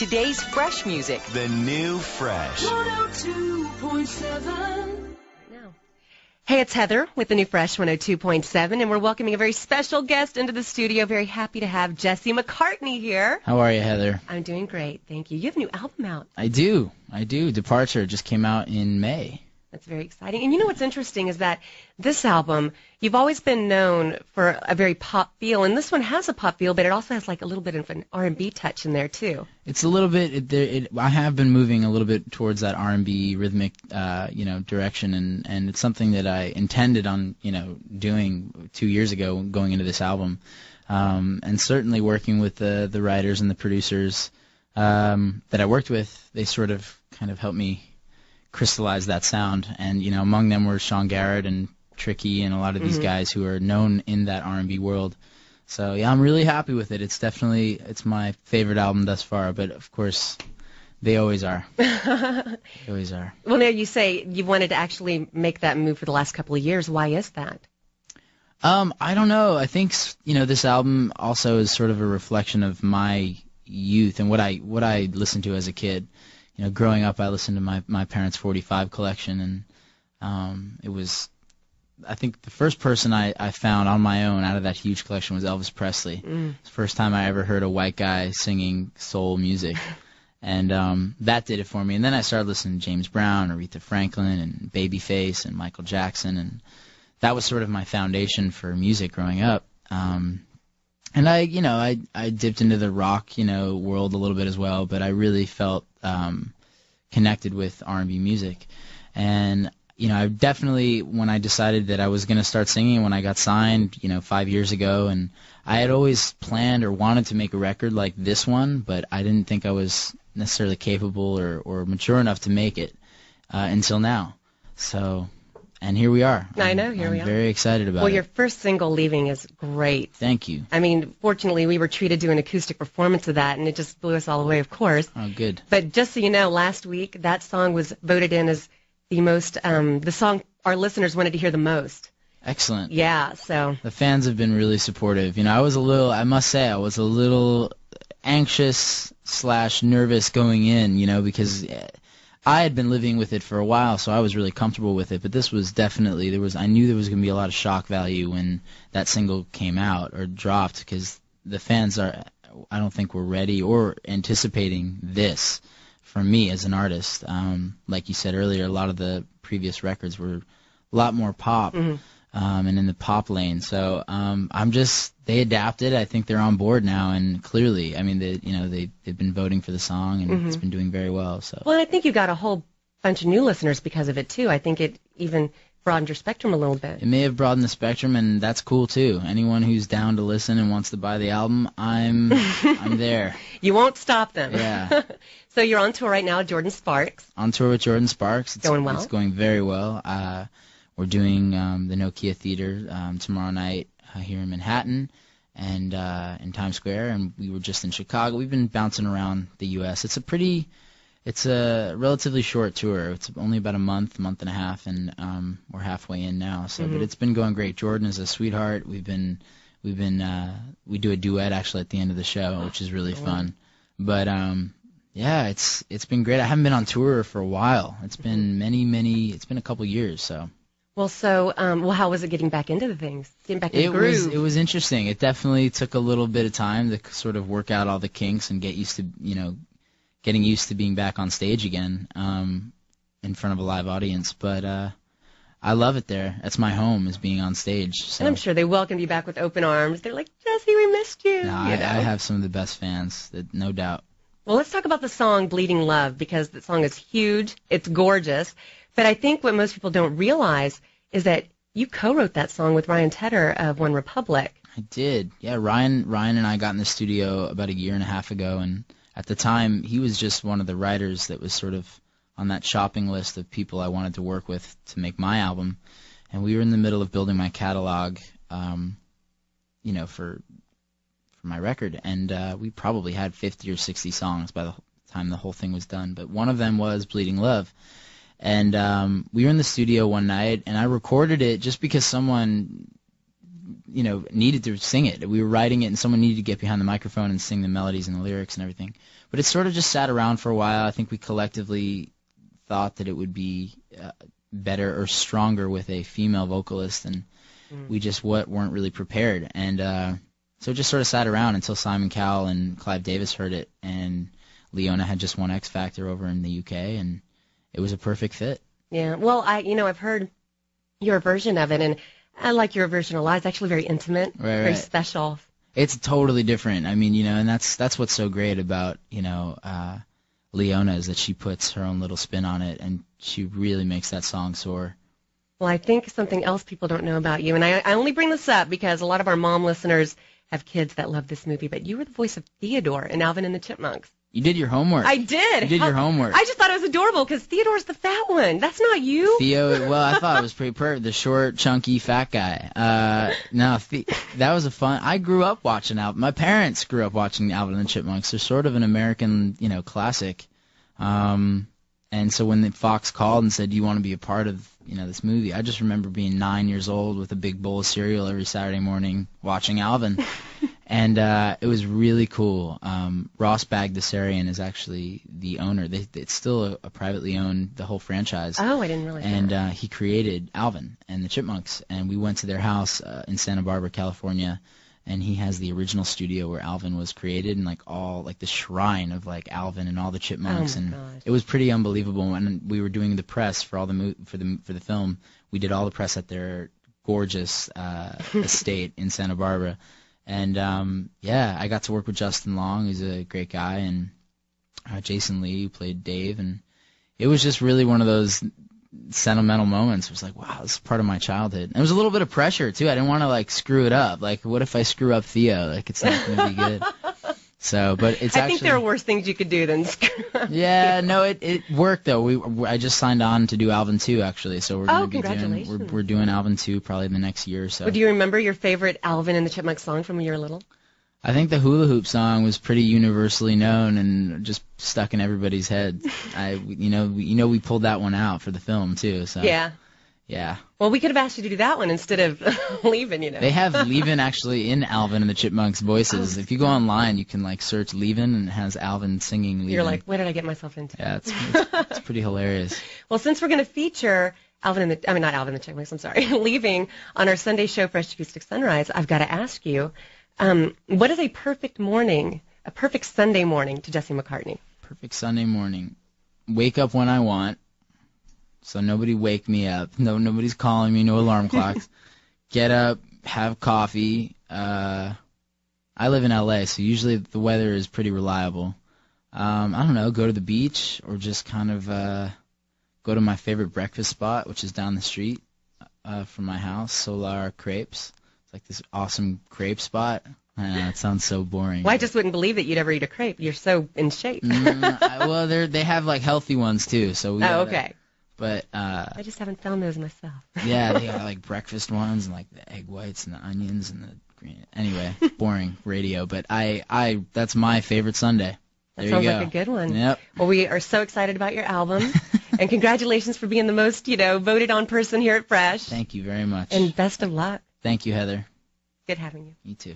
Today's fresh music. The new Fresh. 102.7. Hey, it's Heather with the new Fresh 102.7, and we're welcoming a very special guest into the studio. Very happy to have Jesse McCartney here. How are you, Heather? I'm doing great, thank you. You have a new album out. I do. Departure just came out in May. That's very exciting. And you know what's interesting is that this album, you've always been known for a very pop feel, and this one has a pop feel, but it also has like a little bit of an R&B touch in there too. It's a little bit. I have been moving a little bit towards that R&B rhythmic, direction, and it's something that I intended on, doing 2 years ago, going into this album, and certainly working with the writers and the producers that I worked with. They sort of kind of helped me crystallize that sound, and among them were Sean Garrett and Tricky and a lot of these guys who are known in that R&B world. So yeah, I'm really happy with it. It's my favorite album thus far, but of course they always are. They always are. Well, now you say you wanted to actually make that move for the last couple of years. Why is that? I don't know. I think this album also is sort of a reflection of my youth and what I listened to as a kid. Growing up, I listened to my parents' 45 collection, and it was, I think, the first person I found on my own out of that huge collection was Elvis Presley. It's the first time I ever heard a white guy singing soul music, and that did it for me. And then I started listening to James Brown, Aretha Franklin, and Babyface, and Michael Jackson, and that was sort of my foundation for music growing up. And I dipped into the rock, world a little bit as well, but I really felt connected with R&B music. And, I definitely, when I decided that I was going to start singing, when I got signed, 5 years ago, and I had always planned or wanted to make a record like this one, but I didn't think I was necessarily capable or mature enough to make it until now. So... And here we are. I know, here we are. I'm very excited about it. Well, your first single, Leaving, is great. Thank you. I mean, fortunately, we were treated to an acoustic performance of that, and it just blew us all away, of course. Oh, good. But just so you know, last week, that song was voted in as the song our listeners wanted to hear the most. Excellent. Yeah, so. The fans have been really supportive. I was a little anxious / nervous going in, because I had been living with it for a while, so I was really comfortable with it. But this was definitely, I knew there was going to be a lot of shock value when that single came out or dropped, because the fans I don't think were ready or anticipating this from me as an artist. Like you said earlier, a lot of the previous records were a lot more pop. And in the pop lane. So they adapted. I think they're on board now, and clearly, I mean, they've been voting for the song, and it's been doing very well. So. Well, I think you got a whole bunch of new listeners because of it too. I think it even broadened your spectrum a little bit. It may have broadened the spectrum, and that's cool too. Anyone who's down to listen and wants to buy the album, I'm there. You won't stop them. Yeah. So you're on tour right now, Jordin Sparks. On tour with Jordin Sparks. It's going well. It's going very well. We're doing the Nokia Theater tomorrow night here in Manhattan and in Times Square, and we were just in Chicago. We've been bouncing around the U.S. It's a relatively short tour. It's only about a month and a half, and we're halfway in now. So, but it's been going great. Jordin is a sweetheart. We do a duet actually at the end of the show, which is really fun. But yeah, it's been great. I haven't been on tour for a while. It's been it's been a couple years, so. Well, how was it getting back into the things? Getting back into the groove? It was interesting. It definitely took a little bit of time to sort of work out all the kinks and get used to, getting used to being back on stage again, in front of a live audience. But I love it there. That's my home, is being on stage. So. And I'm sure they welcomed you back with open arms. They're like, Jesse, we missed you. No, I have some of the best fans, no doubt. Well, let's talk about the song Bleeding Love, because the song is huge. It's gorgeous. But I think what most people don't realize is that you co-wrote that song with Ryan Tedder of One Republic. I did. Yeah, Ryan and I got in the studio about a year and a half ago, and at the time he was just one of the writers that was sort of on that shopping list of people I wanted to work with to make my album. And we were in the middle of building my catalog, for my record, and we probably had 50 or 60 songs by the time the whole thing was done. But one of them was Bleeding Love. And we were in the studio one night, and I recorded it just because someone needed to sing it. We were writing it, and someone needed to get behind the microphone and sing the melodies and the lyrics and everything. But it sort of just sat around for a while. I think we collectively thought that it would be better or stronger with a female vocalist, and we just weren't really prepared. And so it just sort of sat around until Simon Cowell and Clive Davis heard it, and Leona had just won X Factor over in the UK, and it was a perfect fit. Yeah. Well, I've heard your version of it, and I like your version a lot. It's actually very intimate, very special. It's totally different. I mean, and that's what's so great about, Leona, is that she puts her own little spin on it, and she really makes that song soar. Well, I think something else people don't know about you, and I only bring this up because a lot of our mom listeners have kids that love this movie, but you were the voice of Theodore in Alvin and the Chipmunks. You did your homework. I did. You did your homework. I just thought it was adorable because Theodore's the fat one. That's not you. Theo, well, I thought it was pretty perfect. The short, chunky, fat guy. That was a fun. I grew up watching Alvin. My parents grew up watching Alvin and the Chipmunks. They're sort of an American, classic. And so when the Fox called and said, "Do you want to be a part of, this movie?" I just remember being 9 years old with a big bowl of cereal every Saturday morning watching Alvin. And it was really cool. Ross Bagdasarian is actually the owner. It's still a privately owned, the whole franchise. Oh, I didn't realize that. And he created Alvin and the Chipmunks. And we went to their house in Santa Barbara, California. And he has the original studio where Alvin was created, and the shrine of Alvin and all the Chipmunks. Oh my and gosh. It was pretty unbelievable. When we were doing the press for all for the film, we did all the press at their gorgeous estate in Santa Barbara. And I got to work with Justin Long, who's a great guy, and Jason Lee, who played Dave, and it was just really one of those sentimental moments. It was like, wow, this is part of my childhood. And it was a little bit of pressure too. I didn't want to screw it up. What if I screw up Theo? It's not going to be good. So, but it's I think there are worse things you could do than screw up. Yeah, no, it worked though. I just signed on to do Alvin 2 actually, so we're going to be doing Alvin 2 probably in the next year or so. Well, do you remember your favorite Alvin and the Chipmunks song from when you were little? I think the Hula Hoop song was pretty universally known and just stuck in everybody's head. We pulled that one out for the film too. So yeah. Well, we could have asked you to do that one instead of Leavin', They have Leavin' actually in Alvin and the Chipmunks voices. If you go online, you can search Leavin', and it has Alvin singing Leavin'. You're like, what did I get myself into? Yeah, it's pretty hilarious. Well, since we're going to feature not Alvin and the Chipmunks, I'm sorry, Leaving on our Sunday show, Fresh Acoustic Sunrise, I've got to ask you, what is a perfect Sunday morning to Jesse McCartney? Perfect Sunday morning. Wake up when I want. So nobody wake me up. Nobody's calling me. No alarm clocks. Get up, have coffee. I live in LA, so usually the weather is pretty reliable. I don't know, go to the beach or just kind of go to my favorite breakfast spot, which is down the street from my house, Solar Crepes. It's this awesome crepe spot. I know, it sounds so boring. Well, I just wouldn't believe that you'd ever eat a crepe. You're so in shape. Well, they have healthy ones too. So okay. But I just haven't found those myself. Yeah, they got breakfast ones and the egg whites and the onions and the green. Anyway, boring radio, but I that's my favorite Sunday. That sounds like a good one. Yep. Well, we are so excited about your album, and congratulations for being the most voted on person here at Fresh. Thank you very much. And best of luck. Thank you, Heather. Good having you. You too.